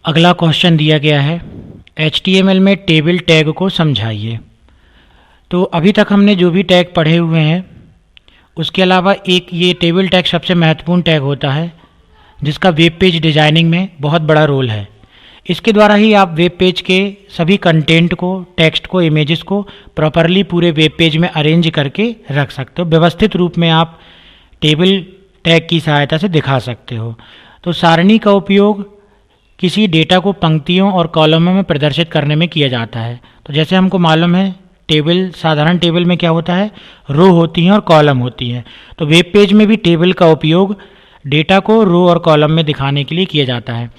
अगला क्वेश्चन दिया गया है HTML में टेबल टैग को समझाइए। तो अभी तक हमने जो भी टैग पढ़े हुए हैं उसके अलावा एक ये टेबल टैग सबसे महत्वपूर्ण टैग होता है जिसका वेब पेज डिज़ाइनिंग में बहुत बड़ा रोल है। इसके द्वारा ही आप वेब पेज के सभी कंटेंट को, टेक्स्ट को, इमेजेस को प्रॉपरली पूरे वेब पेज में अरेंज करके रख सकते हो। व्यवस्थित रूप में आप टेबल टैग की सहायता से दिखा सकते हो। तो सारणी का उपयोग किसी डेटा को पंक्तियों और कॉलमों में प्रदर्शित करने में किया जाता है। तो जैसे हमको मालूम है टेबल, साधारण टेबल में क्या होता है, रो होती हैं और कॉलम होती हैं। तो वेब पेज में भी टेबल का उपयोग डेटा को रो और कॉलम में दिखाने के लिए किया जाता है।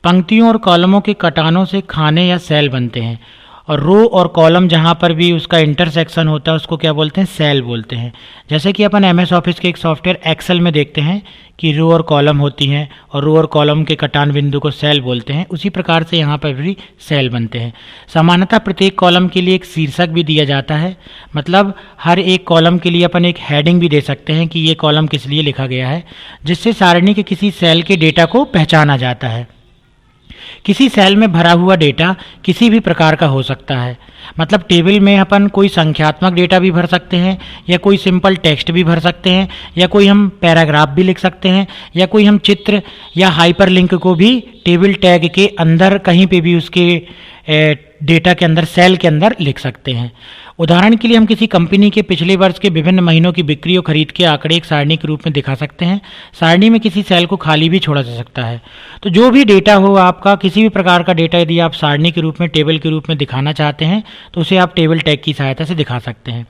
पंक्तियों और कॉलमों के कटानों से खाने या सेल बनते हैं और रो और कॉलम जहाँ पर भी उसका इंटरसेक्शन होता है उसको क्या बोलते हैं, सेल बोलते हैं। जैसे कि अपन MS ऑफिस के एक सॉफ्टवेयर एक्सेल में देखते हैं कि रो और कॉलम होती हैं और रो और कॉलम के कटान बिंदु को सेल बोलते हैं, उसी प्रकार से यहाँ पर भी सेल बनते हैं। सामान्यतः प्रत्येक कॉलम के लिए एक शीर्षक भी दिया जाता है, मतलब हर एक कॉलम के लिए अपन एक हेडिंग भी दे सकते हैं कि ये कॉलम किस लिए लिखा गया है, जिससे सारणी के किसी सेल के डेटा को पहचाना जाता है। किसी सेल में भरा हुआ डेटा किसी भी प्रकार का हो सकता है, मतलब टेबल में अपन कोई संख्यात्मक डेटा भी भर सकते हैं या कोई सिंपल टेक्स्ट भी भर सकते हैं या कोई हम पैराग्राफ भी लिख सकते हैं या कोई हम चित्र या हाइपरलिंक को भी टेबल टैग के अंदर कहीं पे भी उसके डेटा के अंदर, सेल के अंदर लिख सकते हैं। उदाहरण के लिए हम किसी कंपनी के पिछले वर्ष के विभिन्न महीनों की बिक्री और खरीद के आंकड़े एक सारणी के रूप में दिखा सकते हैं। सारणी में किसी सेल को खाली भी छोड़ा जा सकता है। तो जो भी डेटा हो आपका, किसी भी प्रकार का डेटा यदि आप सारणी के रूप में, टेबल के रूप में दिखाना चाहते हैं तो उसे आप टेबल टैग की सहायता से दिखा सकते हैं।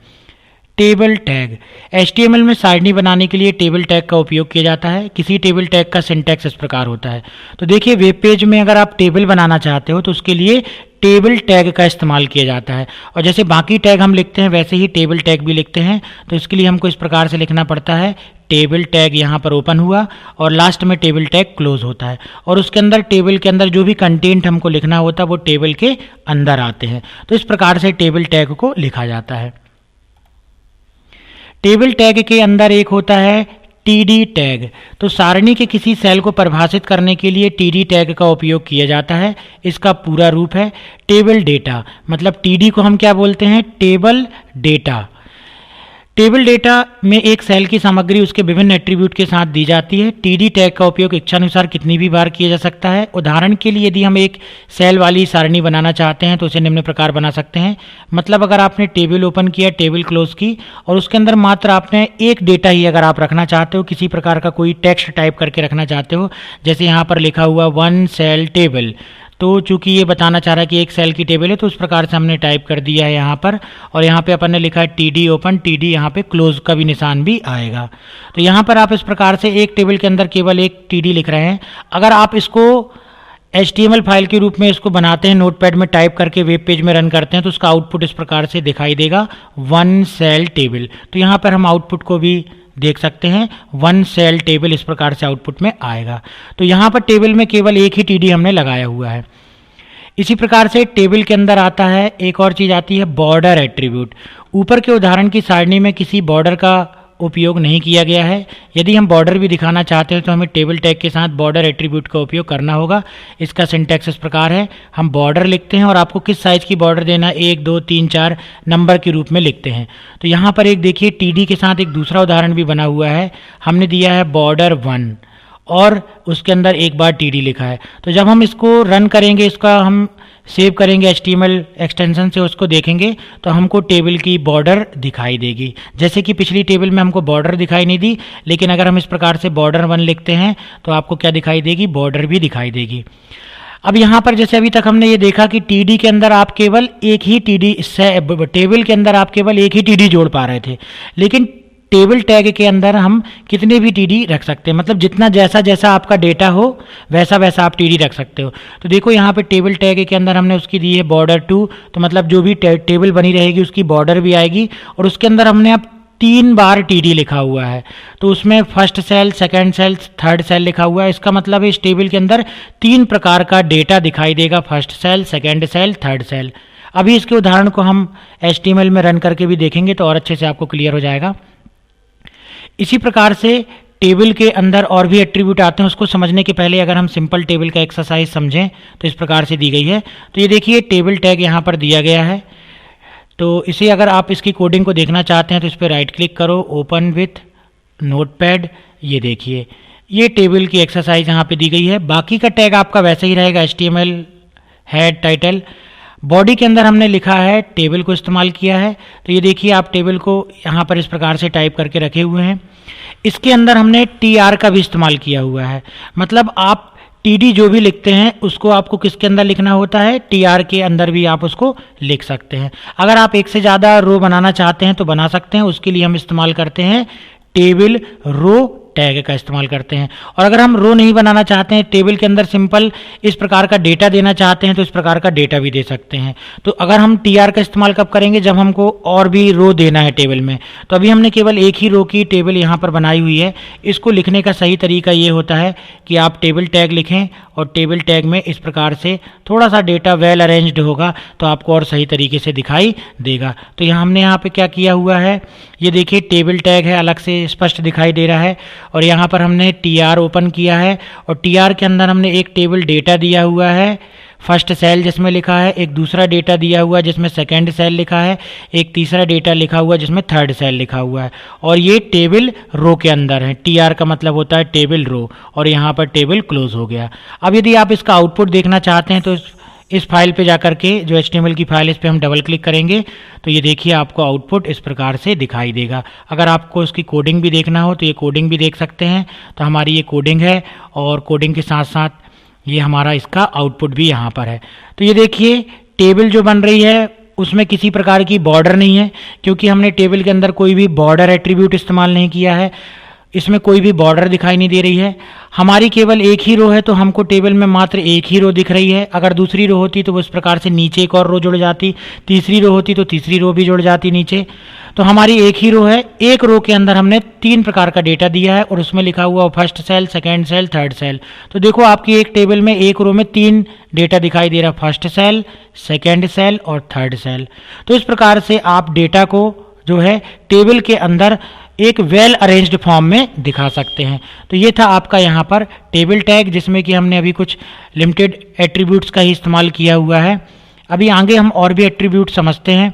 टेबल टैग HTML में सारणी बनाने के लिए टेबल टैग का उपयोग किया जाता है। किसी टेबल टैग का सिंटैक्स इस प्रकार होता है। तो देखिए, वेब पेज में अगर आप टेबल बनाना चाहते हो तो उसके लिए टेबल टैग का इस्तेमाल किया जाता है, और जैसे बाकी टैग हम लिखते हैं वैसे ही टेबल टैग भी लिखते हैं। तो इसके लिए हमको इस प्रकार से लिखना पड़ता है, टेबल टैग यहाँ पर ओपन हुआ और लास्ट में टेबल टैग क्लोज होता है, और उसके अंदर टेबल के अंदर जो भी कंटेंट हमको लिखना होता है वो टेबल के अंदर आते हैं। तो इस प्रकार से टेबल टैग को लिखा जाता है। टेबल टैग के अंदर एक होता है TD टैग। तो सारणी के किसी सेल को परिभाषित करने के लिए TD टैग का उपयोग किया जाता है। इसका पूरा रूप है टेबल डेटा, मतलब TD को हम क्या बोलते हैं, टेबल डेटा। टेबल डेटा में एक सेल की सामग्री उसके विभिन्न एट्रीब्यूट के साथ दी जाती है। TD टैग का उपयोग इच्छानुसार कितनी भी बार किया जा सकता है। उदाहरण के लिए यदि हम एक सेल वाली सारणी बनाना चाहते हैं तो उसे निम्न प्रकार बना सकते हैं, मतलब अगर आपने टेबल ओपन किया, टेबल क्लोज की और उसके अंदर मात्र आपने एक डेटा ही अगर आप रखना चाहते हो, किसी प्रकार का कोई टेक्स्ट टाइप करके रखना चाहते हो, जैसे यहाँ पर लिखा हुआ 1 सेल टेबल, तो चूंकि ये बताना चाह रहा है कि एक सेल की टेबल है तो उस प्रकार से हमने टाइप कर दिया है यहाँ पर, और यहाँ पे अपन ने लिखा है TD ओपन, TD यहाँ पे क्लोज का भी निशान भी आएगा। तो यहाँ पर आप इस प्रकार से एक टेबल के अंदर केवल एक TD लिख रहे हैं। अगर आप इसको HTML फाइल के रूप में इसको बनाते हैं, नोटपैड में टाइप करके वेब पेज में रन करते हैं तो उसका आउटपुट इस प्रकार से दिखाई देगा, 1 सेल टेबल। तो यहाँ पर हम आउटपुट को भी देख सकते हैं, 1 सेल टेबल इस प्रकार से आउटपुट में आएगा। तो यहाँ पर टेबल में केवल एक ही TD हमने लगाया हुआ है। इसी प्रकार से टेबल के अंदर आता है, एक और चीज़ आती है बॉर्डर एट्रीब्यूट। ऊपर के उदाहरण की सारणी में किसी बॉर्डर का उपयोग नहीं किया गया है। यदि हम बॉर्डर भी दिखाना चाहते हैं तो हमें टेबल टैग के साथ बॉर्डर एट्रीब्यूट का उपयोग करना होगा। इसका सिंटैक्स इस प्रकार है, हम बॉर्डर लिखते हैं और आपको किस साइज़ की बॉर्डर देना, 1 2 3 4 नंबर के रूप में लिखते हैं। तो यहाँ पर एक देखिए TD के साथ एक दूसरा उदाहरण भी बना हुआ है, हमने दिया है बॉर्डर 1 और उसके अंदर एक बार TD लिखा है। तो जब हम इसको रन करेंगे, इसका हम सेव करेंगे HTML एक्सटेंशन से, उसको देखेंगे तो हमको टेबल की बॉर्डर दिखाई देगी। जैसे कि पिछली टेबल में हमको बॉर्डर दिखाई नहीं दी, लेकिन अगर हम इस प्रकार से बॉर्डर 1 लिखते हैं तो आपको क्या दिखाई देगी, बॉर्डर भी दिखाई देगी। अब यहाँ पर जैसे अभी तक हमने ये देखा कि TD के अंदर आप केवल एक ही TD, टेबल के अंदर आप केवल एक ही TD जोड़ पा रहे थे, लेकिन टेबल टैग के अंदर हम कितने भी TD रख सकते हैं, मतलब जितना जैसा जैसा आपका डेटा हो वैसा वैसा आप TD रख सकते हो। तो देखो यहाँ पे टेबल टैग के अंदर हमने उसकी दी है बॉर्डर 2, तो मतलब जो भी टेबल बनी रहेगी उसकी बॉर्डर भी आएगी, और उसके अंदर हमने अब 3 बार TD लिखा हुआ है। तो उसमें first cell, second cell, third cell लिखा हुआ है। इसका मतलब है इस टेबल के अंदर 3 प्रकार का डेटा दिखाई देगा, first cell, second cell, third cell. अभी इसके उदाहरण को हम HTML में रन करके भी देखेंगे तो और अच्छे से आपको क्लियर हो जाएगा। इसी प्रकार से टेबल के अंदर और भी एट्रीब्यूट आते हैं, उसको समझने के पहले अगर हम सिंपल टेबल का एक्सरसाइज समझें तो इस प्रकार से दी गई है। तो ये देखिए टेबल टैग यहाँ पर दिया गया है। तो इसे अगर आप इसकी कोडिंग को देखना चाहते हैं तो इस पर राइट क्लिक करो, ओपन विथ नोटपैड। ये देखिए ये टेबल की एक्सरसाइज यहाँ पे दी गई है। बाकी का टैग आपका वैसे ही रहेगा, HTML, हेड, टाइटल। बॉडी के अंदर हमने लिखा है टेबल को इस्तेमाल किया है। तो ये देखिए आप टेबल को यहाँ पर इस प्रकार से टाइप करके रखे हुए हैं। इसके अंदर हमने TR का भी इस्तेमाल किया हुआ है, मतलब आप TD जो भी लिखते हैं उसको आपको किसके अंदर लिखना होता है, TR के अंदर भी आप उसको लिख सकते हैं। अगर आप एक से ज़्यादा रो बनाना चाहते हैं तो बना सकते हैं, उसके लिए हम इस्तेमाल करते हैं टेबल रो टैग का इस्तेमाल करते हैं। और अगर हम रो नहीं बनाना चाहते हैं, टेबल के अंदर सिंपल इस प्रकार का डेटा देना चाहते हैं तो इस प्रकार का डेटा भी दे सकते हैं। तो अगर हम TR का इस्तेमाल कब करेंगे, जब हमको और भी रो देना है टेबल में। तो अभी हमने केवल एक ही रो की टेबल यहाँ पर बनाई हुई है। इसको लिखने का सही तरीका ये होता है कि आप टेबल टैग लिखें और टेबल टैग में इस प्रकार से थोड़ा सा डेटा वेल अरेंज्ड होगा तो आपको और सही तरीके से दिखाई देगा। तो हमने यहाँ पे क्या किया हुआ है, ये देखिए टेबल टैग है, अलग से स्पष्ट दिखाई दे रहा है। और यहाँ पर हमने TR ओपन किया है और TR के अंदर हमने एक टेबल डेटा दिया हुआ है, फर्स्ट सेल जिसमें लिखा है, एक दूसरा डेटा दिया हुआ है जिसमें सेकंड सेल लिखा है, एक तीसरा डेटा लिखा हुआ है जिसमें थर्ड सेल लिखा हुआ है। और ये टेबल रो के अंदर है। TR का मतलब होता है टेबल रो, और यहाँ पर टेबल क्लोज हो गया। अब यदि आप इसका आउटपुट देखना चाहते हैं तो इस फाइल पे जाकर के, जो HTML की फाइल, इस पर हम डबल क्लिक करेंगे तो ये देखिए आपको आउटपुट इस प्रकार से दिखाई देगा। अगर आपको इसकी कोडिंग भी देखना हो तो ये कोडिंग भी देख सकते हैं। तो हमारी ये कोडिंग है और कोडिंग के साथ साथ ये हमारा इसका आउटपुट भी यहाँ पर है। तो ये देखिए टेबल जो बन रही है उसमें किसी प्रकार की बॉर्डर नहीं है, क्योंकि हमने टेबल के अंदर कोई भी बॉर्डर एट्रीब्यूट इस्तेमाल नहीं किया है। इसमें कोई भी बॉर्डर दिखाई नहीं दे रही है। हमारी केवल एक ही रो है तो हमको टेबल में मात्र एक ही रो दिख रही है। अगर दूसरी रो होती तो वो इस प्रकार से नीचे एक और रो जुड़ जाती, तीसरी रो होती तो तीसरी रो भी जुड़ जाती नीचे। तो हमारी एक ही रो है। एक रो के अंदर हमने 3 प्रकार का डेटा दिया है और उसमें लिखा हुआ first cell, second cell, third cell. तो देखो आपकी एक टेबल में एक रो में 3 डेटा दिखाई दे रहा, फर्स्ट सेल, सेकेंड सेल और थर्ड सेल। तो इस प्रकार से आप डेटा को जो है टेबल के अंदर एक वेल अरेंज्ड फॉर्म में दिखा सकते हैं। तो ये था आपका यहाँ पर टेबल टैग, जिसमें कि हमने अभी कुछ लिमिटेड एट्रीब्यूट्स का ही इस्तेमाल किया हुआ है। अभी आगे हम और भी एट्रीब्यूट समझते हैं।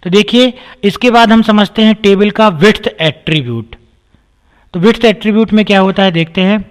तो देखिए इसके बाद हम समझते हैं टेबल का विड्थ एट्रीब्यूट। तो विड्थ एट्रीब्यूट में क्या होता है देखते हैं।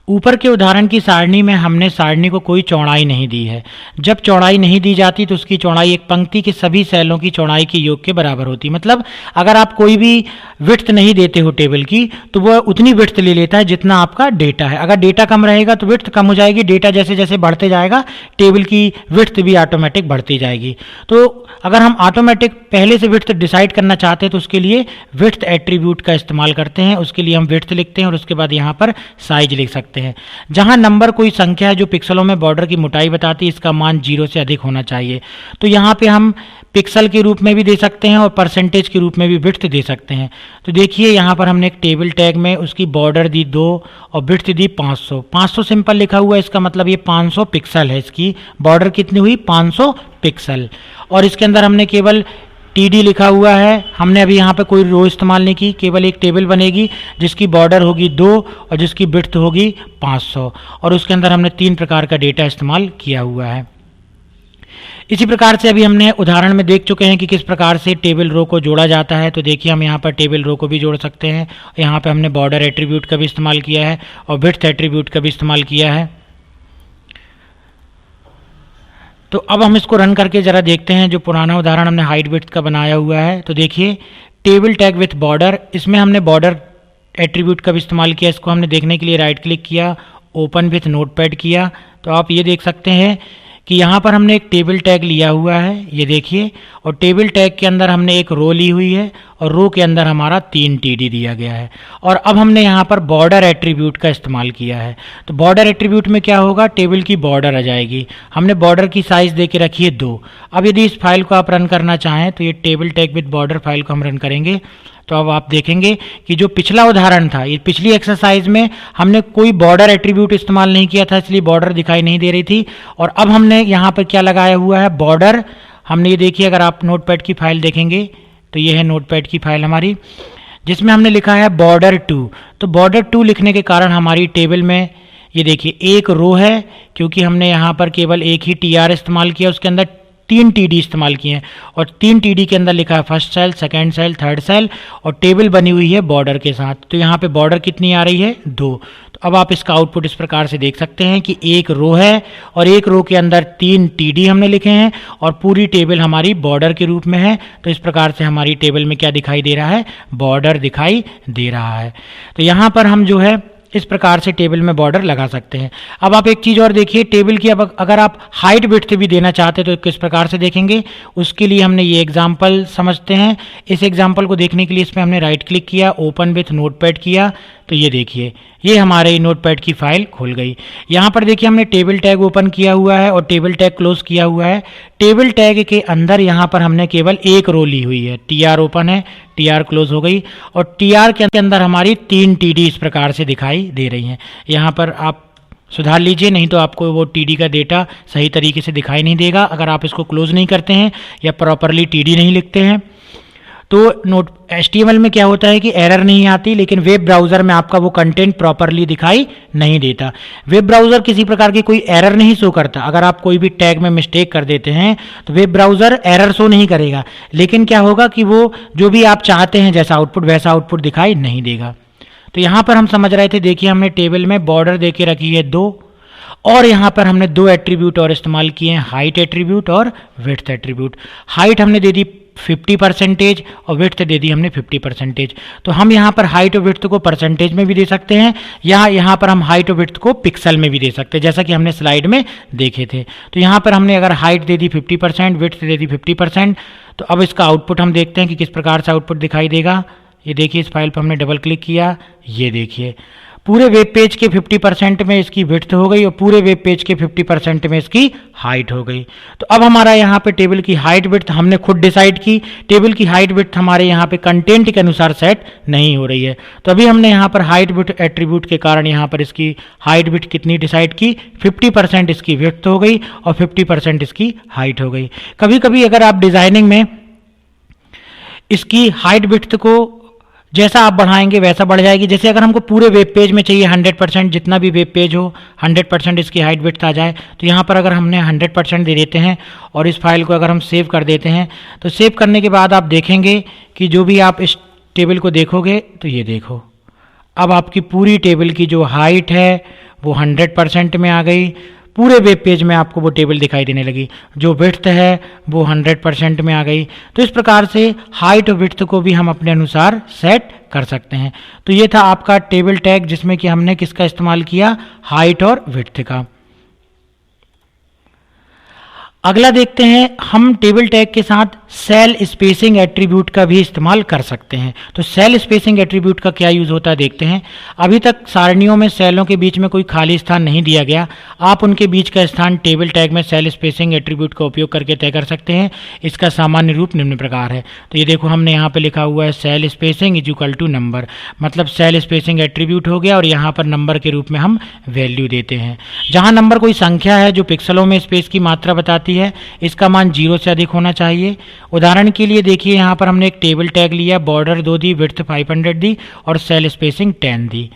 ऊपर के उदाहरण की सारणी में हमने सारणी को कोई चौड़ाई नहीं दी है। जब चौड़ाई नहीं दी जाती तो उसकी चौड़ाई एक पंक्ति के सभी सेलों की चौड़ाई के योग के बराबर होती है। मतलब अगर आप कोई भी विड्थ नहीं देते हो टेबल की तो वह उतनी विड्थ ले लेता है जितना आपका डेटा है। अगर डेटा कम रहेगा तो विड्थ कम हो जाएगी, डेटा जैसे जैसे बढ़ते जाएगा टेबल की विड्थ भी ऑटोमेटिक बढ़ती जाएगी। तो अगर हम ऑटोमेटिक पहले से विड्थ डिसाइड करना चाहते हैं तो उसके लिए विड्थ एट्रीब्यूट का इस्तेमाल करते हैं। उसके लिए हम विड्थ लिखते हैं और उसके बाद यहाँ पर साइज लिख सकते हैं। जहां नंबर कोई संख्या है जो पिक्सलों में बॉर्डर की मोटाई बताती है, इसका मान 0 से अधिक होना चाहिए। तो यहाँ पे हम पिक्सल के रूप में भी दे सकते हैं और परसेंटेज के रूप में भी विड्थ दे सकते हैं। तो देखिए यहाँ पर हमने एक टेबल टैग में उसकी बॉर्डर दी 2 और विड्थ दी 500। 500 सिंपल लिखा हुआ है, इसका मतलब ये 500 पिक्सल है। इसकी बॉर्डर कितनी हुई, 500 पिक्सल। और इसके अंदर हमने केवल TD लिखा हुआ है। हमने अभी यहाँ पे कोई रो इस्तेमाल नहीं की, केवल एक टेबल बनेगी जिसकी बॉर्डर होगी 2 और जिसकी विड्थ होगी 500, और उसके अंदर हमने 3 प्रकार का डेटा इस्तेमाल किया हुआ है। इसी प्रकार से अभी हमने उदाहरण में देख चुके हैं कि किस प्रकार से टेबल रो को जोड़ा जाता है। तो देखिए हम यहाँ पर टेबल रो को भी जोड़ सकते हैं। यहाँ पे हमने बॉर्डर एट्रीब्यूट का भी इस्तेमाल किया है और विड्थ एट्रीब्यूट का भी इस्तेमाल किया है। तो अब हम इसको रन करके ज़रा देखते हैं। जो पुराना उदाहरण हमने हाइट विड्थ का बनाया हुआ है, तो देखिए टेबल टैग विथ बॉर्डर, इसमें हमने बॉर्डर एट्रीब्यूट का भी इस्तेमाल किया। इसको हमने देखने के लिए राइट क्लिक किया, ओपन विथ नोटपैड किया, तो आप ये देख सकते हैं कि यहाँ पर हमने एक टेबल टैग लिया हुआ है, ये देखिए। और टेबल टैग के अंदर हमने एक रो ली हुई है और रो के अंदर हमारा 3 TD दिया गया है। और अब हमने यहाँ पर बॉर्डर एट्रीब्यूट का इस्तेमाल किया है। तो बॉर्डर एट्रीब्यूट में क्या होगा, टेबल की बॉर्डर आ जाएगी। हमने बॉर्डर की साइज दे के रखी है 2। अब यदि इस फाइल को आप रन करना चाहें तो ये table tag with border file को हम रन करेंगे। तो अब आप देखेंगे कि जो पिछला उदाहरण था, ये पिछली एक्सरसाइज में हमने कोई बॉर्डर एट्रीब्यूट इस्तेमाल नहीं किया था, इसलिए बॉर्डर दिखाई नहीं दे रही थी। और अब हमने यहाँ पर क्या लगाया हुआ है, बॉर्डर। हमने ये देखिए, अगर आप नोटपैड की फाइल देखेंगे तो ये है नोटपैड की फाइल हमारी। जिसमें हमने लिखा है बॉर्डर 2। तो बॉर्डर 2 लिखने के कारण हमारी टेबल में ये देखिए एक रो है, क्योंकि हमने यहाँ पर केवल एक ही TR इस्तेमाल किया, उसके अंदर 3 TD इस्तेमाल किए हैं और 3 TD के अंदर लिखा है first cell, second cell, third cell और टेबल बनी हुई है बॉर्डर के साथ। तो यहाँ पे बॉर्डर कितनी आ रही है 2। तो अब आप इसका आउटपुट इस प्रकार से देख सकते हैं कि एक रो है और एक रो के अंदर 3 TD हमने लिखे हैं और पूरी टेबल हमारी बॉर्डर के रूप में है। तो इस प्रकार से हमारी टेबल में क्या दिखाई दे रहा है, बॉर्डर दिखाई दे रहा है। तो यहाँ पर हम जो है इस प्रकार से टेबल में बॉर्डर लगा सकते हैं। अब आप एक चीज़ और देखिए, टेबल की अब अगर आप हाइट विड्थ भी देना चाहते हैं तो किस प्रकार से देखेंगे, उसके लिए हमने ये एग्जांपल समझते हैं। इस एग्जांपल को देखने के लिए इसमें हमने राइट क्लिक किया, ओपन विथ नोटपैड किया, तो ये देखिए ये हमारे नोटपैड की फाइल खुल गई। यहाँ पर देखिए हमने टेबल टैग ओपन किया हुआ है और टेबल टैग क्लोज किया हुआ है। टेबल टैग के अंदर यहाँ पर हमने केवल एक रो ली हुई है, TR ओपन है, TR क्लोज हो गई और TR के अंदर हमारी 3 TD इस प्रकार से दिखाई दे रही हैं। यहाँ पर आप सुधार लीजिए, नहीं तो आपको वो TD का डेटा सही तरीके से दिखाई नहीं देगा अगर आप इसको क्लोज नहीं करते हैं या प्रॉपरली TD नहीं लिखते हैं। तो नोट HTML में क्या होता है कि एरर नहीं आती, लेकिन वेब ब्राउज़र में आपका वो कंटेंट प्रॉपरली दिखाई नहीं देता। वेब ब्राउज़र किसी प्रकार की कोई एरर नहीं शो करता। अगर आप कोई भी टैग में मिस्टेक कर देते हैं तो वेब ब्राउज़र एरर शो नहीं करेगा, लेकिन क्या होगा कि वो जो भी आप चाहते हैं जैसा आउटपुट वैसा आउटपुट दिखाई नहीं देगा। तो यहाँ पर हम समझ रहे थे, देखिए हमने टेबल में बॉर्डर दे के रखी है 2 और यहाँ पर हमने 2 एट्रीब्यूट और इस्तेमाल किए हैं, हाइट एट्रीब्यूट और विड्थ एट्रीब्यूट। हाइट हमने दे दी 50% और विड्थ दे दी हमने 50%। तो हम यहाँ पर हाइट और विड्थ को परसेंटेज में भी दे सकते हैं या यहाँ पर हम हाइट और विड्थ को पिक्सल में भी दे सकते हैं, जैसा कि हमने स्लाइड में देखे थे। तो यहाँ पर हमने अगर हाइट दे दी 50%, विड्थ दे दी 50%, तो अब इसका आउटपुट हम देखते हैं कि किस प्रकार से आउटपुट दिखाई देगा। ये देखिए इस फाइल पर हमने डबल क्लिक किया, ये देखिए पूरे वेब पेज के 50% में इसकी विड्थ हो गई और पूरे वेब पेज के 50% में इसकी हाइट हो गई। तो अब हमारा यहाँ पे टेबल की हाइट विड्थ हमने खुद डिसाइड की। टेबल की हाइट विड्थ हमारे यहाँ पे कंटेंट के अनुसार सेट नहीं हो रही है, तो अभी हमने यहाँ पर हाइट विड्थ एट्रीब्यूट के कारण यहाँ पर इसकी हाइट विड्थ कितनी डिसाइड की, 50% इसकी विड्थ हो गई और 50% इसकी हाइट हो गई। कभी कभी अगर आप डिजाइनिंग में इसकी हाइट विड्थ को जैसा आप बढ़ाएंगे वैसा बढ़ जाएगी। जैसे अगर हमको पूरे वेब पेज में चाहिए 100%, जितना भी वेब पेज हो 100% इसकी हाइट विड्थ आ जाए, तो यहाँ पर अगर हमने 100% दे देते हैं और इस फाइल को अगर हम सेव कर देते हैं, तो सेव करने के बाद आप देखेंगे कि जो भी आप इस टेबल को देखोगे तो ये देखो अब आपकी पूरी टेबल की जो हाइट है वो 100% में आ गई। पूरे वेब पेज में आपको वो टेबल दिखाई देने लगी। जो विड्थ है वो 100% में आ गई। तो इस प्रकार से हाइट और विड्थ को भी हम अपने अनुसार सेट कर सकते हैं। तो ये था आपका टेबल टैग, जिसमें कि हमने किसका इस्तेमाल किया, हाइट और विड्थ का। अगला देखते हैं, हम टेबल टैग के साथ सेल स्पेसिंग एट्रीब्यूट का भी इस्तेमाल कर सकते हैं। तो सेल स्पेसिंग एट्रीब्यूट का क्या यूज़ होता है देखते हैं। अभी तक सारणियों में सेलों के बीच में कोई खाली स्थान नहीं दिया गया, आप उनके बीच का स्थान टेबल टैग में सेल स्पेसिंग एट्रीब्यूट का उपयोग करके तय कर सकते हैं। इसका सामान्य रूप निम्न प्रकार है। तो ये देखो हमने यहाँ पे लिखा हुआ है cell spacing is equal to number, मतलब सेल स्पेसिंग एट्रीब्यूट हो गया और यहाँ पर नंबर के रूप में हम वैल्यू देते हैं। जहाँ नंबर कोई संख्या है जो पिक्सलों में स्पेस की मात्रा बताती है, इसका मान 0 से अधिक होना चाहिए। उदाहरण के लिए देखिए यहाँ पर हमने एक टेबल टैग लिया, बॉर्डर 2 दी, विड्थ 500 दी और सेल स्पेसिंग 10 दी।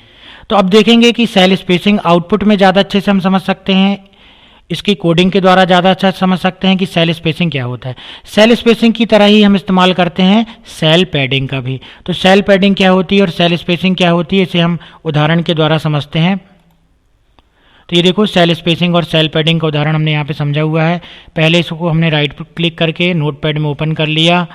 तो अब देखेंगे कि सेल स्पेसिंग आउटपुट में ज़्यादा अच्छे से हम समझ सकते हैं, इसकी कोडिंग के द्वारा ज़्यादा अच्छा समझ सकते हैं कि सेल स्पेसिंग क्या होता है। सेल स्पेसिंग की तरह ही हम इस्तेमाल करते हैं सेल पैडिंग का भी। तो सेल पैडिंग क्या होती है और सेल स्पेसिंग क्या होती है, इसे हम उदाहरण के द्वारा समझते हैं। तो ये देखो सेल स्पेसिंग और सेल पैडिंग का उदाहरण हमने यहाँ पे समझा हुआ है। पहले इसको हमने राइट क्लिक करके नोटपैड में ओपन कर लिया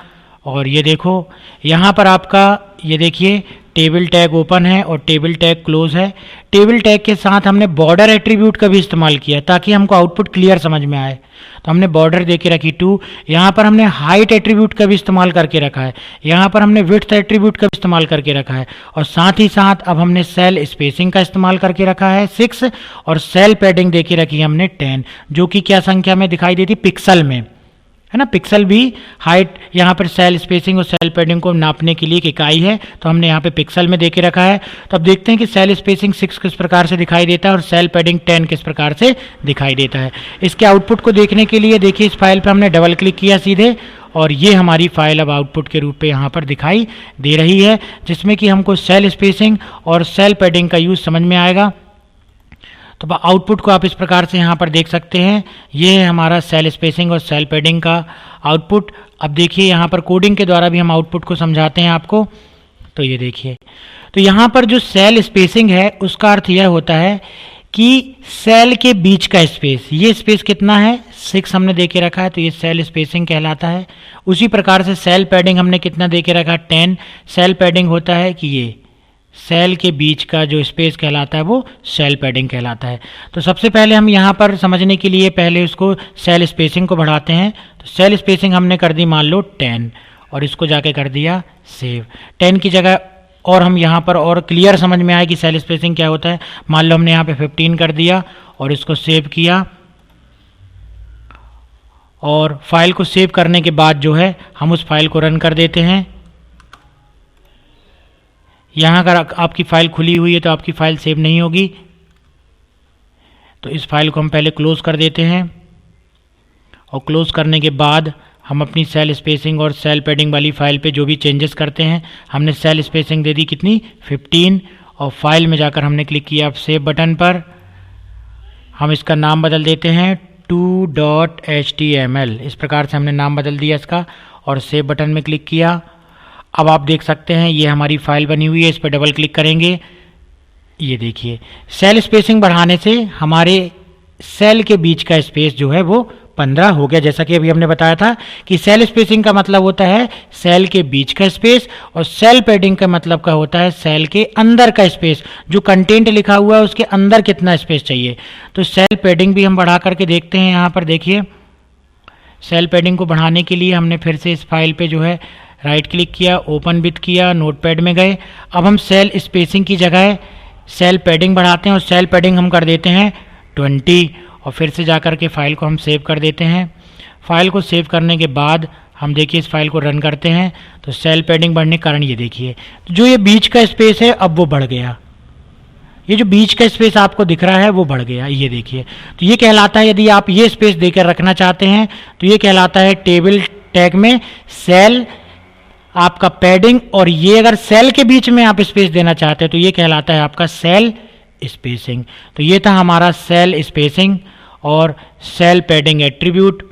और ये देखो यहाँ पर आपका ये देखिए टेबल टैग ओपन है और टेबल टैग क्लोज है। टेबल टैग के साथ हमने बॉर्डर एट्रीब्यूट का भी इस्तेमाल किया ताकि हमको आउटपुट क्लियर समझ में आए। तो हमने बॉर्डर दे के रखी 2, यहाँ पर हमने हाइट एट्रीब्यूट का भी इस्तेमाल करके रखा है, यहाँ पर हमने विड्थ एट्रीब्यूट का भी इस्तेमाल करके रखा है और साथ ही साथ अब हमने सेल स्पेसिंग का इस्तेमाल करके रखा है 6 और सेल पैडिंग दे के रखी है हमने 10, जो कि क्या संख्या में दिखाई देती, पिक्सल में, है ना। पिक्सल भी हाइट यहाँ पर सेल स्पेसिंग और सेल पैडिंग को नापने के लिए एक इकाई है, तो हमने यहाँ पे पिक्सल में देके रखा है। तो अब देखते हैं कि सेल स्पेसिंग 6 किस प्रकार से दिखाई देता है और सेल पैडिंग 10 किस प्रकार से दिखाई देता है। इसके आउटपुट को देखने के लिए देखिए इस फाइल पर हमने डबल क्लिक किया सीधे और ये हमारी फाइल अब आउटपुट के रूप पे यहाँ पर दिखाई दे रही है, जिसमें कि हमको सेल स्पेसिंग और सेल पैडिंग का यूज़ समझ में आएगा। तो आउटपुट को आप इस प्रकार से यहाँ पर देख सकते हैं। ये है हमारा सेल स्पेसिंग और सेल पैडिंग का आउटपुट। अब देखिए यहाँ पर कोडिंग के द्वारा भी हम आउटपुट को समझाते हैं आपको। तो ये देखिए, तो यहाँ पर जो सेल स्पेसिंग है उसका अर्थ यह होता है कि सेल के बीच का स्पेस, ये स्पेस कितना है 6 हमने दे के रखा है, तो ये सेल स्पेसिंग कहलाता है। उसी प्रकार से सेल पैडिंग हमने कितना दे के रखा 10, सेल पैडिंग होता है कि ये सेल के बीच का जो स्पेस कहलाता है वो सेल पैडिंग कहलाता है। तो सबसे पहले हम यहाँ पर समझने के लिए पहले उसको सेल स्पेसिंग को बढ़ाते हैं। तो सेल स्पेसिंग हमने कर दी मान लो 10 और इसको जाके कर दिया सेव 10 की जगह। और हम यहाँ पर और क्लियर समझ में आए कि सेल स्पेसिंग क्या होता है, मान लो हमने यहाँ पे 15 कर दिया और इसको सेव किया। और फाइल को सेव करने के बाद जो है हम उस फाइल को रन कर देते हैं। यहाँ अगर आपकी फ़ाइल खुली हुई है तो आपकी फ़ाइल सेव नहीं होगी, तो इस फाइल को हम पहले क्लोज़ कर देते हैं। और क्लोज़ करने के बाद हम अपनी सेल स्पेसिंग और सेल पैडिंग वाली फ़ाइल पे जो भी चेंजेस करते हैं, हमने सेल स्पेसिंग दे दी कितनी 15 और फाइल में जाकर हमने क्लिक किया सेव बटन पर। हम इसका नाम बदल देते हैं 2.html, इस प्रकार से हमने नाम बदल दिया इसका और सेव बटन में क्लिक किया। अब आप देख सकते हैं ये हमारी फाइल बनी हुई है, इस पर डबल क्लिक करेंगे। ये देखिए सेल स्पेसिंग बढ़ाने से हमारे सेल के बीच का स्पेस जो है वो 15 हो गया। जैसा कि अभी हमने बताया था कि सेल स्पेसिंग का मतलब होता है सेल के बीच का स्पेस और सेल पैडिंग का मतलब का होता है सेल के अंदर का स्पेस, जो कंटेंट लिखा हुआ है उसके अंदर कितना स्पेस चाहिए। तो सेल पैडिंग भी हम बढ़ा करके देखते हैं। यहाँ पर देखिए सेल पैडिंग को बढ़ाने के लिए हमने फिर से इस फाइल पे जो है राइट क्लिक किया, ओपन विथ किया, नोटपैड में गए। अब हम सेल स्पेसिंग की जगह सेल पैडिंग बढ़ाते हैं और सेल पैडिंग हम कर देते हैं 20 और फिर से जाकर के फाइल को हम सेव कर देते हैं। फाइल को सेव करने के बाद हम देखिए इस फाइल को रन करते हैं तो सेल पैडिंग बढ़ने के कारण ये देखिए जो ये बीच का स्पेस है अब वो बढ़ गया। ये जो बीच का स्पेस आपको दिख रहा है वो बढ़ गया, ये देखिए। तो ये कहलाता है, यदि आप ये स्पेस देकर रखना चाहते हैं तो ये कहलाता है टेबल टैग में सेल आपका पैडिंग, और ये अगर सेल के बीच में आप स्पेस देना चाहते हैं तो ये कहलाता है आपका सेल स्पेसिंग। तो ये था हमारा सेल स्पेसिंग और सेल पैडिंग एट्रीब्यूट।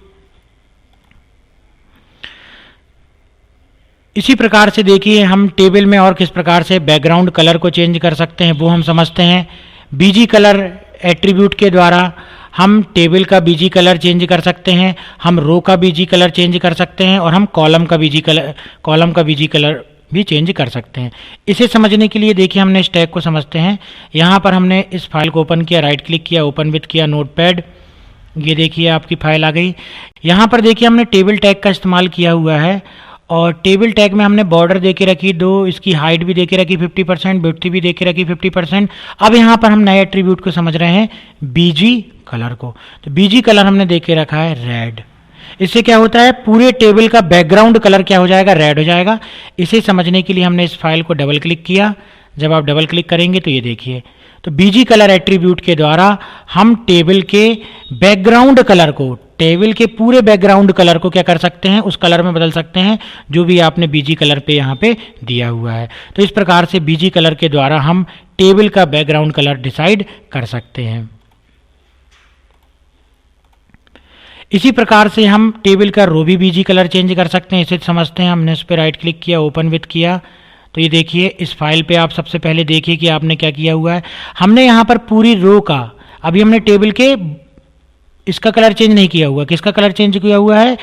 इसी प्रकार से देखिए हम टेबल में और किस प्रकार से बैकग्राउंड कलर को चेंज कर सकते हैं वो हम समझते हैं। बीजी कलर एट्रीब्यूट के द्वारा हम टेबल का बीजी कलर चेंज कर सकते हैं, हम रो का बीजी कलर चेंज कर सकते हैं और हम कॉलम का बीजी कलर भी चेंज कर सकते हैं। इसे समझने के लिए देखिए हमने इस टैग को समझते हैं। यहाँ पर हमने इस फाइल को ओपन किया, राइट क्लिक किया, ओपन विथ किया, नोटपैड, ये देखिए आपकी फाइल आ गई। यहाँ पर देखिए हमने टेबल टैग का इस्तेमाल किया हुआ है और टेबल टैग में हमने बॉर्डर दे के रखी 2, इसकी हाइट भी दे के रखी 50%, विड्थ भी दे के रखी 50%। अब यहाँ पर हम नए एट्रीब्यूट को समझ रहे हैं बीजी कलर को। तो बीजी कलर हमने दे के रखा है रेड। इससे क्या होता है पूरे टेबल का बैकग्राउंड कलर क्या हो जाएगा, रेड हो जाएगा। इसे समझने के लिए हमने इस फाइल को डबल क्लिक किया। जब आप डबल क्लिक करेंगे तो ये देखिए, तो बीजी कलर एट्रीब्यूट के द्वारा हम टेबल के बैकग्राउंड कलर को, टेबल के पूरे बैकग्राउंड कलर को क्या कर सकते हैं, उस कलर में बदल सकते हैं जो भी आपने बीजी कलर पे यहाँ पे दिया हुआ है। तो इस प्रकार से बीजी कलर के द्वारा हम टेबल का बैकग्राउंड कलर डिसाइड कर सकते हैं। इसी प्रकार से हम टेबल का रो भी बीजी कलर चेंज कर सकते हैं। इसे समझते हैं। हमने इस पर राइट क्लिक किया, ओपन विथ किया, तो ये देखिए इस फाइल पे आप सबसे पहले देखिए कि आपने क्या किया हुआ है। हमने यहाँ पर पूरी रो का, अभी हमने टेबल के इसका कलर चेंज नहीं किया हुआ। किसका कलर चेंज किया हुआ है,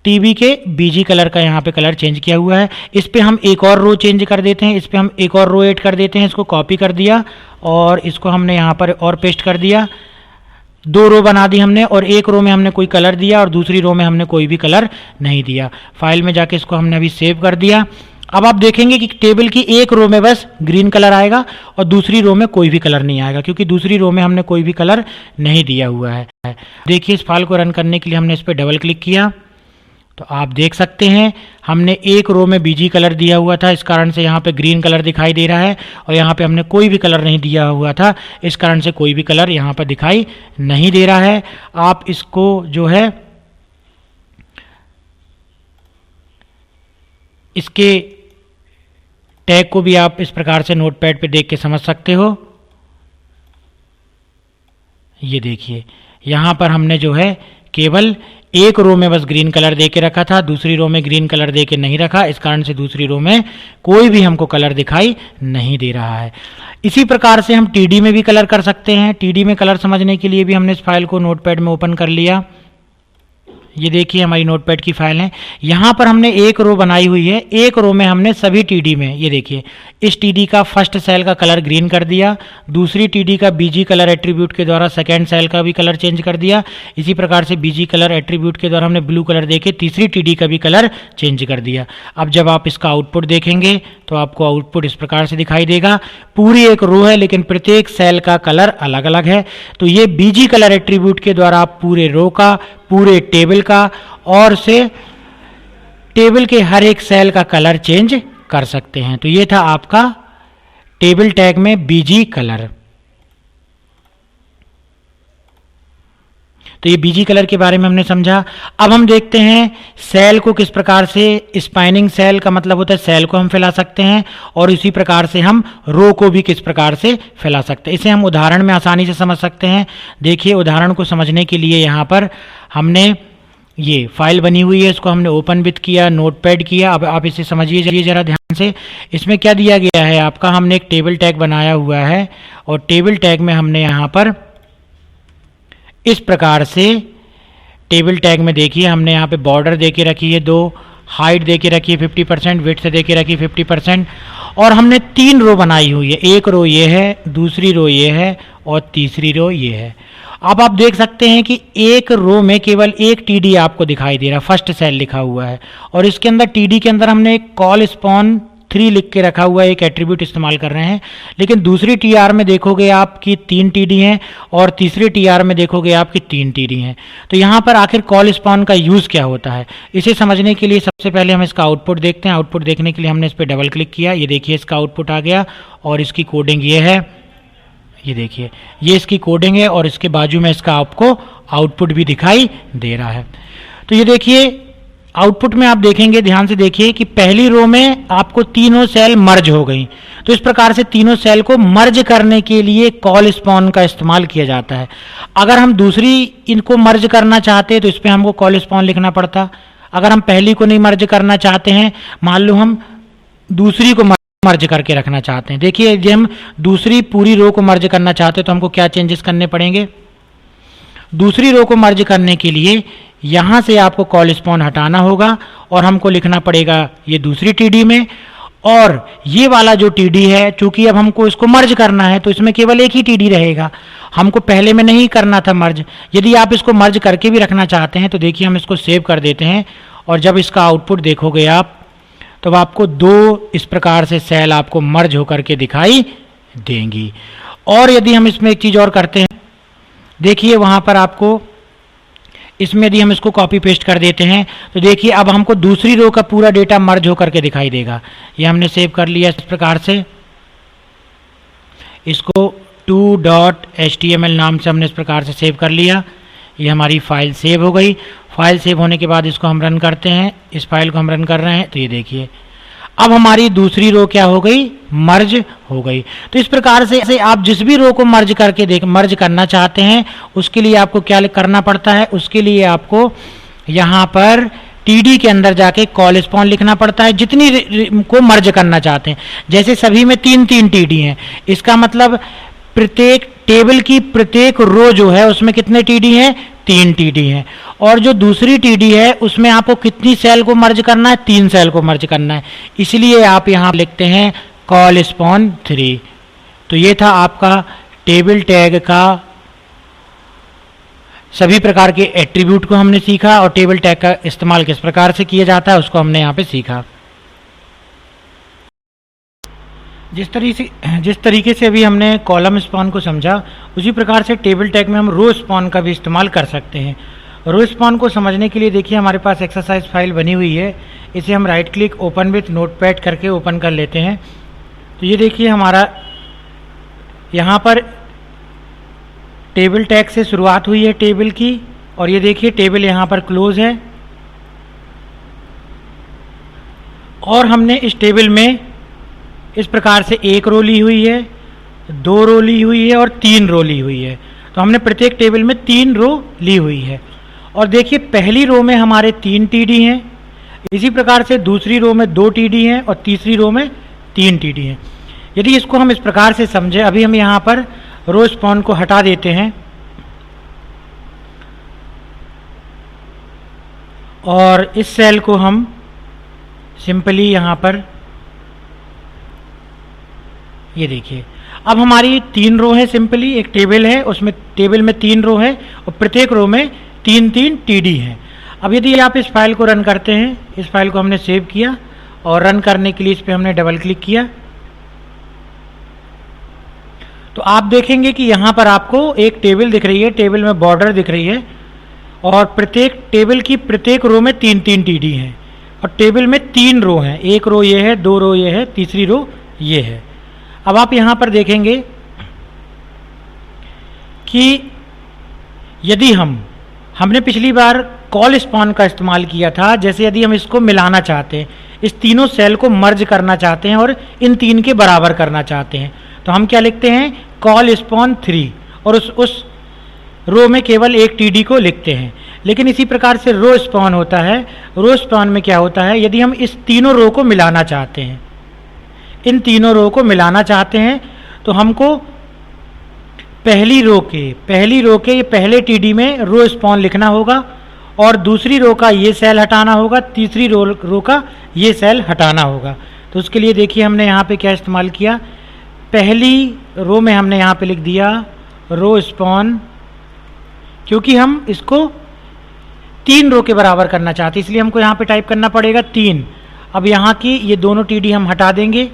टीबी के बीजी कलर का यहाँ पे कलर चेंज किया हुआ है। इस पे हम एक और रो चेंज कर देते हैं, इस पे हम एक और रो ऐड कर देते हैं। इसको कॉपी कर दिया और इसको हमने यहाँ पर और पेस्ट कर दिया। 2 रो बना दी हमने और एक रो में हमने कोई कलर दिया और दूसरी रो में हमने कोई भी कलर नहीं दिया। फाइल में जाके इसको हमने अभी सेव कर दिया। अब आप देखेंगे कि टेबल की एक रो में बस ग्रीन कलर आएगा और दूसरी रो में कोई भी कलर नहीं आएगा, क्योंकि दूसरी रो में हमने कोई भी कलर नहीं दिया हुआ है। देखिए इस फाइल को रन करने के लिए हमने इस पर डबल क्लिक किया तो आप देख सकते हैं हमने एक रो में बीजी कलर दिया हुआ था, इस कारण से यहाँ पे ग्रीन कलर दिखाई दे रहा है, और यहाँ पे हमने कोई भी कलर नहीं दिया हुआ था, इस कारण से कोई भी कलर यहाँ पर दिखाई नहीं दे रहा है। आप इसको जो है इसके टैग को भी आप इस प्रकार से नोटपैड पे देख के समझ सकते हो। ये देखिए यहाँ पर हमने जो है केवल एक रो में बस ग्रीन कलर दे के रखा था, दूसरी रो में ग्रीन कलर दे के नहीं रखा, इस कारण से दूसरी रो में कोई भी हमको कलर दिखाई नहीं दे रहा है। इसी प्रकार से हम टीडी में भी कलर कर सकते हैं। टीडी में कलर समझने के लिए भी हमने इस फाइल को नोटपैड में ओपन कर लिया। ये देखिए हमारी नोटपैड की फाइल है। यहाँ पर हमने एक रो बनाई हुई है, एक रो में हमने सभी टीडी में, ये देखिए इस टीडी का फर्स्ट सेल का कलर ग्रीन कर दिया, दूसरी टीडी का बीजी कलर एट्रीब्यूट के द्वारा सेकंड सेल का भी कलर चेंज कर दिया। इसी प्रकार से बीजी कलर एट्रीब्यूट के द्वारा हमने ब्लू कलर देके तीसरी टीडी का भी कलर चेंज कर दिया। अब जब आप इसका आउटपुट देखेंगे तो आपको आउटपुट इस प्रकार से दिखाई देगा। पूरी एक रो है लेकिन प्रत्येक सेल का कलर अलग अलग है। तो ये बीजी कलर एट्रीब्यूट के द्वारा आप पूरे रो का, पूरे टेबल का और से टेबल के हर एक सेल का कलर चेंज कर सकते हैं। तो ये था आपका टेबल टैग में बीजी कलर। तो ये बीजी कलर के बारे में हमने समझा। अब हम देखते हैं सेल को किस प्रकार से, स्पैनिंग सेल का मतलब होता है सेल को हम फैला सकते हैं और इसी प्रकार से हम रो को भी किस प्रकार से फैला सकते हैं। इसे हम उदाहरण में आसानी से समझ सकते हैं। देखिए उदाहरण को समझने के लिए यहाँ पर हमने ये फाइल बनी हुई है, इसको हमने ओपन विथ किया, नोटपैड किया। अब आप इसे समझिए जरा ध्यान से। इसमें क्या दिया गया है आपका, हमने एक टेबल टैग बनाया हुआ है और टेबल टैग में हमने यहाँ पर इस प्रकार से टेबल टैग में देखिए हमने यहाँ पे बॉर्डर दे के रखी है 2, हाइट दे के रखी है 50%, विड्थ दे के रखी 50% और हमने 3 रो बनाई हुई है। एक रो ये है, दूसरी रो ये है और तीसरी रो ये है। अब आप देख सकते हैं कि एक रो में केवल एक टीडी आपको दिखाई दे रहा है, फर्स्ट सेल लिखा हुआ है और इसके अंदर टीडी के अंदर हमने एक कॉल स्पॉन 3 लिख के रखा हुआ है, एक एट्रीब्यूट इस्तेमाल कर रहे हैं। लेकिन दूसरी टीआर में देखोगे आपकी 3 टीडी हैं और तीसरी टीआर में देखोगे आपकी 3 टीडी हैं। तो यहाँ पर आखिर कॉल स्पॉन का यूज़ क्या होता है, इसे समझने के लिए सबसे पहले हम इसका आउटपुट देखते हैं। आउटपुट देखने के लिए हमने इस पर डबल क्लिक किया। ये देखिए इसका आउटपुट आ गया और इसकी कोडिंग ये है। ये देखिए ये इसकी कोडिंग है और इसके बाजू में इसका आपको आउटपुट भी दिखाई दे रहा है। तो ये देखिए आउटपुट में आप देखेंगे, ध्यान से देखिए कि पहली रो में आपको तीनों सेल मर्ज हो गई। तो इस प्रकार से तीनों सेल को मर्ज करने के लिए कॉल स्पॉन का इस्तेमाल किया जाता है। अगर हम दूसरी इनको मर्ज करना चाहते हैं तो इस पर हमको कॉल स्पॉन लिखना पड़ता। अगर हम पहली को नहीं मर्ज करना चाहते हैं, मान लो हम दूसरी को मर्ज करके रखना चाहते हैं, देखिए यदि हम दूसरी पूरी रो को मर्ज करना चाहते हैं तो हमको क्या चेंजेस करने पड़ेंगे। दूसरी रो को मर्ज करने के लिए यहाँ से आपको कॉल स्पॉन हटाना होगा और हमको लिखना पड़ेगा ये दूसरी टीडी में, और ये वाला जो टीडी है चूंकि अब हमको इसको मर्ज करना है तो इसमें केवल एक ही टीडी रहेगा, हमको पहले में नहीं करना था मर्ज। यदि आप इसको मर्ज करके भी रखना चाहते हैं तो देखिए हम इसको सेव कर देते हैं और जब इसका आउटपुट देखोगे आप तो आपको 2 इस प्रकार से सेल आपको मर्ज होकर के दिखाई देंगी। और यदि हम इसमें एक चीज़ और करते हैं, देखिए वहाँ पर आपको इसमें यदि हम इसको कॉपी पेस्ट कर देते हैं तो देखिए अब हमको दूसरी रो का पूरा डेटा मर्ज होकर के दिखाई देगा। ये हमने सेव कर लिया इस प्रकार से, इसको 2.html नाम से हमने इस प्रकार से सेव कर लिया। ये हमारी फाइल सेव हो गई। फाइल सेव होने के बाद इसको हम रन करते हैं, इस फाइल को हम रन कर रहे हैं तो ये देखिए अब हमारी दूसरी रो क्या हो गई, मर्ज हो गई। तो इस प्रकार से आप जिस भी रो को मर्ज करके मर्ज करना चाहते हैं उसके लिए आपको क्या करना पड़ता है, उसके लिए आपको यहाँ पर टीडी के अंदर जाके कॉल स्पॉन लिखना पड़ता है जितनी को मर्ज करना चाहते हैं। जैसे सभी में 3-3 टीडी हैं, इसका मतलब प्रत्येक टेबल की प्रत्येक रो जो है उसमें कितने टीडी हैं, 3 टीडी हैं। और जो दूसरी टीडी है उसमें आपको कितनी सेल को मर्ज करना है, 3 सेल को मर्ज करना है, इसलिए आप यहाँ लिखते हैं कॉल स्पॉन 3। तो ये था आपका टेबल टैग का सभी प्रकार के एट्रीब्यूट को हमने सीखा और टेबल टैग का इस्तेमाल किस प्रकार से किया जाता है उसको हमने यहाँ पे सीखा। जिस तरीके से अभी हमने कॉलम स्पॉन को समझा उसी प्रकार से टेबल टैग में हम रो स्पॉन का भी इस्तेमाल कर सकते हैं। रो स्पॉन को समझने के लिए देखिए हमारे पास एक्सरसाइज फाइल बनी हुई है, इसे हम right click open with notepad करके ओपन कर लेते हैं। तो ये देखिए हमारा यहाँ पर टेबल टैग से शुरुआत हुई है टेबल की और ये देखिए टेबल यहाँ पर क्लोज है और हमने इस टेबल में इस प्रकार से एक रो ली हुई है, 2 रो ली हुई है और 3 रो ली हुई है। तो हमने प्रत्येक टेबल में 3 रो ली हुई है। और देखिए पहली रो में हमारे 3 टीडी हैं, इसी प्रकार से दूसरी रो में 2 टीडी हैं और तीसरी रो में 3 टीडी हैं। यदि इसको हम इस प्रकार से समझें, अभी हम यहाँ पर रो स्पॉन को हटा देते हैं और इस सेल को हम सिंपली यहाँ पर, ये देखिए अब हमारी 3 रो है, सिंपली एक टेबल है, उसमें टेबल में 3 रो है और प्रत्येक रो में 3-3 टीडी हैं। अब यदि आप इस फाइल को रन करते हैं, इस फाइल को हमने सेव किया और रन करने के लिए इस पर हमने डबल क्लिक किया, तो आप देखेंगे कि यहाँ पर आपको एक टेबल दिख रही है, टेबल में बॉर्डर दिख रही है और प्रत्येक टेबल की प्रत्येक रो में 3-3 टीडी हैं और टेबल में 3 रो हैं, एक रो ये है, 2 रो ये है, तीसरी रो ये है। अब आप यहाँ पर देखेंगे कि यदि हमने पिछली बार कॉल स्पॉन का इस्तेमाल किया था, जैसे यदि हम इसको मिलाना चाहते हैं, इस तीनों सेल को मर्ज करना चाहते हैं और इन 3 के बराबर करना चाहते हैं, तो हम क्या लिखते हैं, कॉल स्पॉन 3 और उस रो में केवल एक टीडी को लिखते हैं। लेकिन इसी प्रकार से रो स्पॉन होता है। रो स्पॉन में क्या होता है, यदि हम इस तीनों रो को मिलाना चाहते हैं, इन तीनों रो को मिलाना चाहते हैं, तो हमको पहली रो के पहले टीडी में रो स्पॉन लिखना होगा और दूसरी रो का ये सेल हटाना होगा, तीसरी रो का ये सेल हटाना होगा। तो उसके लिए देखिए हमने यहाँ पे क्या इस्तेमाल किया, पहली रो में हमने यहाँ पे लिख दिया रो स्पॉन, क्योंकि हम इसको 3 रो के बराबर करना चाहते हैं, इसलिए हमको यहाँ पे टाइप करना पड़ेगा 3। अब यहाँ की ये दोनों टीडी हम हटा देंगे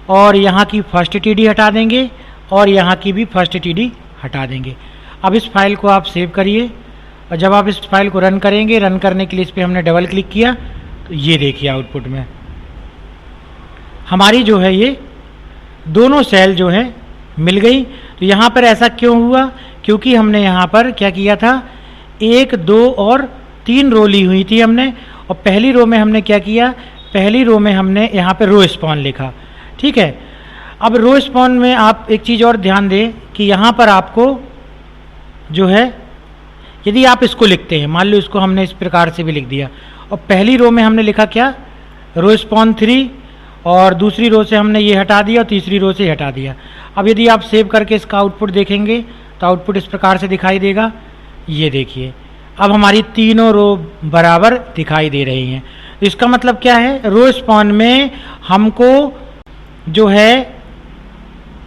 और यहाँ की फर्स्ट टीडी हटा देंगे और यहाँ की भी फर्स्ट टीडी हटा देंगे। अब इस फाइल को आप सेव करिए और जब आप इस फाइल को रन करेंगे, रन करने के लिए इस पर हमने डबल क्लिक किया, तो ये देखिए आउटपुट में हमारी जो है ये दोनों सेल जो है मिल गई। तो यहाँ पर ऐसा क्यों हुआ, क्योंकि हमने यहाँ पर क्या किया था, 1, 2 और 3 रो ली हुई थी हमने और पहली रो में हमने क्या किया, पहली रो में हमने यहाँ पे रो स्पॉन लिखा। ठीक है, अब रो स्पॉन में आप एक चीज़ और ध्यान दें कि यहाँ पर आपको जो है, यदि आप इसको लिखते हैं, मान लो इसको हमने इस प्रकार से भी लिख दिया और पहली रो में हमने लिखा क्या, रो स्पॉन 3 और दूसरी रो से हमने ये हटा दिया और तीसरी रो से हटा दिया। अब यदि आप सेव करके इसका आउटपुट देखेंगे तो आउटपुट इस प्रकार से दिखाई देगा, ये देखिए अब हमारी तीनों रो बराबर दिखाई दे रही हैं। तो इसका मतलब क्या है, रो स्पॉन में हमको जो है,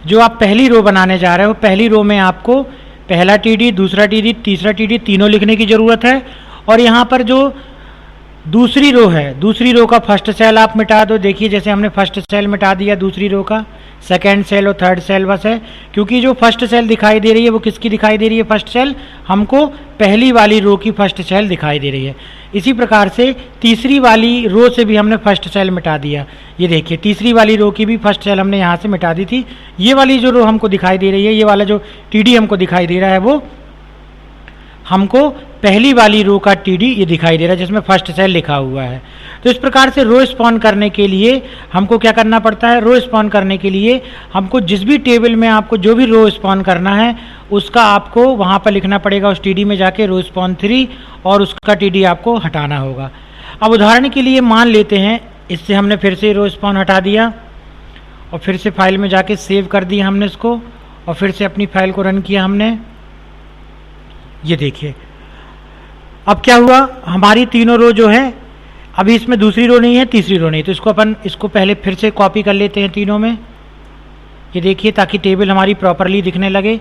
जो आप पहली रो बनाने जा रहे हो, पहली रो में आपको पहला टीडी, दूसरा टीडी, तीसरा टीडी तीनों लिखने की ज़रूरत है। और यहाँ पर जो दूसरी रो है, दूसरी रो का फर्स्ट सेल आप मिटा दो। देखिए जैसे हमने फर्स्ट सेल मिटा दिया दूसरी रो का, सेकेंड सेल और थर्ड सेल बस है, क्योंकि जो फर्स्ट सेल दिखाई दे रही है वो किसकी दिखाई दे रही है, फर्स्ट सेल हमको पहली वाली रो की फर्स्ट सेल दिखाई दे रही है। इसी प्रकार से तीसरी वाली रो से भी हमने फर्स्ट सेल मिटा दिया। ये देखिए तीसरी वाली रो की भी फर्स्ट सेल हमने यहाँ से मिटा दी थी। ये वाली जो रो हमको दिखाई दे रही है, ये वाला जो टीडी हमको दिखाई दे रहा है, वो हमको पहली वाली रो का टीडी ये दिखाई दे रहा है जिसमें फर्स्ट सेल लिखा हुआ है। तो इस प्रकार से रो स्पॉन करने के लिए हमको क्या करना पड़ता है, रो स्पॉन करने के लिए हमको जिस भी टेबल में आपको जो भी रो स्पॉन करना है उसका आपको वहाँ पर लिखना पड़ेगा, उस टीडी में जाके रो स्पॉन 3 और उसका टीडी आपको हटाना होगा। अब उदाहरण के लिए मान लेते हैं इससे हमने फिर से रो स्पॉन हटा दिया और फिर से फाइल में जाके सेव कर दिया हमने इसको और फिर से अपनी फाइल को रन किया हमने। ये देखिए अब क्या हुआ, हमारी तीनों रो जो है, अभी इसमें दूसरी रो नहीं है, तीसरी रो नहीं, तो इसको पहले फिर से कॉपी कर लेते हैं तीनों में। ये देखिए ताकि टेबल हमारी प्रॉपरली दिखने लगे।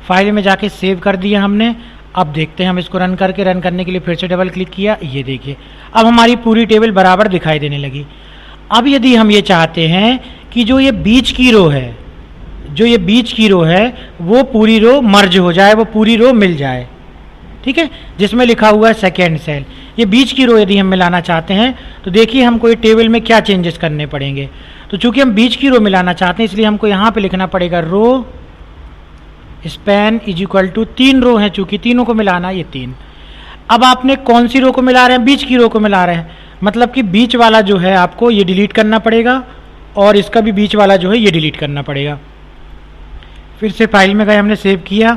फाइल में जाके सेव कर दिया हमने। अब देखते हैं, हम इसको रन करने के लिए फिर से डबल क्लिक किया। ये देखिए अब हमारी पूरी टेबल बराबर दिखाई देने लगी। अब यदि हम ये चाहते हैं कि जो ये बीच की रो है, जो ये बीच की रो है वो पूरी रो मर्ज हो जाए, वो पूरी रो मिल जाए, ठीक है, जिसमें लिखा हुआ है सेकेंड सेल, ये बीच की रो यदि हम मिलाना चाहते हैं तो देखिए हमको ये टेबल में क्या चेंजेस करने पड़ेंगे। तो चूंकि हम बीच की रो मिलाना चाहते हैं इसलिए हमको यहाँ पे लिखना पड़ेगा row span is equal to 3 row है, चूंकि तीनों को मिलाना ये 3। अब आपने कौन सी रो को मिला रहे हैं, बीच की रो को मिला रहे हैं, मतलब कि बीच वाला जो है आपको ये डिलीट करना पड़ेगा और इसका भी बीच वाला जो है ये डिलीट करना पड़ेगा। फिर से फाइल में गए, हमने सेव किया।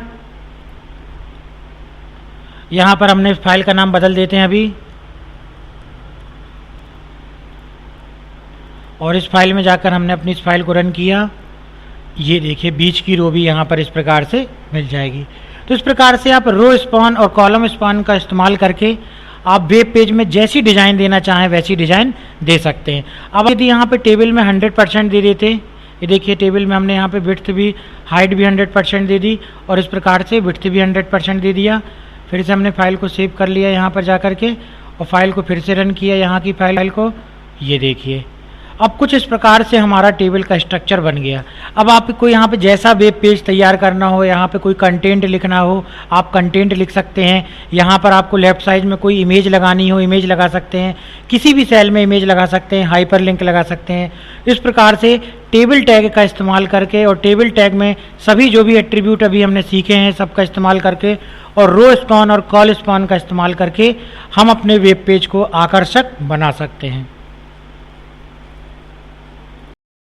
यहाँ पर हमने फाइल का नाम बदल देते हैं अभी, और इस फाइल में जाकर हमने अपनी इस फाइल को रन किया। ये देखिए बीच की रो भी यहाँ पर इस प्रकार से मिल जाएगी। तो इस प्रकार से आप रो स्पॉन और कॉलम स्पॉन का इस्तेमाल करके आप वेब पेज में जैसी डिज़ाइन देना चाहें वैसी डिज़ाइन दे सकते हैं। अब यदि यहाँ पे टेबल में 100% दे देते, ये देखिए टेबल में हमने यहाँ पे विड्थ भी, हाइट भी 100% दे दी और इस प्रकार से विड्थ भी 100% दे दिया। फिर से हमने फाइल को सेव कर लिया यहाँ पर जा कर के और फाइल को फिर से रन किया, यहाँ की फाइल को। ये देखिए अब कुछ इस प्रकार से हमारा टेबल का स्ट्रक्चर बन गया। अब आपको यहाँ पे जैसा वेब पेज तैयार करना हो, यहाँ पे कोई कंटेंट लिखना हो, आप कंटेंट लिख सकते हैं। यहाँ पर आपको लेफ्ट साइड में कोई इमेज लगानी हो, इमेज लगा सकते हैं। किसी भी सेल में इमेज लगा सकते हैं, हाइपर लिंक लगा सकते हैं। इस प्रकार से टेबल टैग का इस्तेमाल करके और टेबल टैग में सभी जो भी एट्रीब्यूट अभी हमने सीखे हैं सबका इस्तेमाल करके और रो स्पॉन और कॉल स्पॉन का इस्तेमाल करके हम अपने वेब पेज को आकर्षक बना सकते हैं।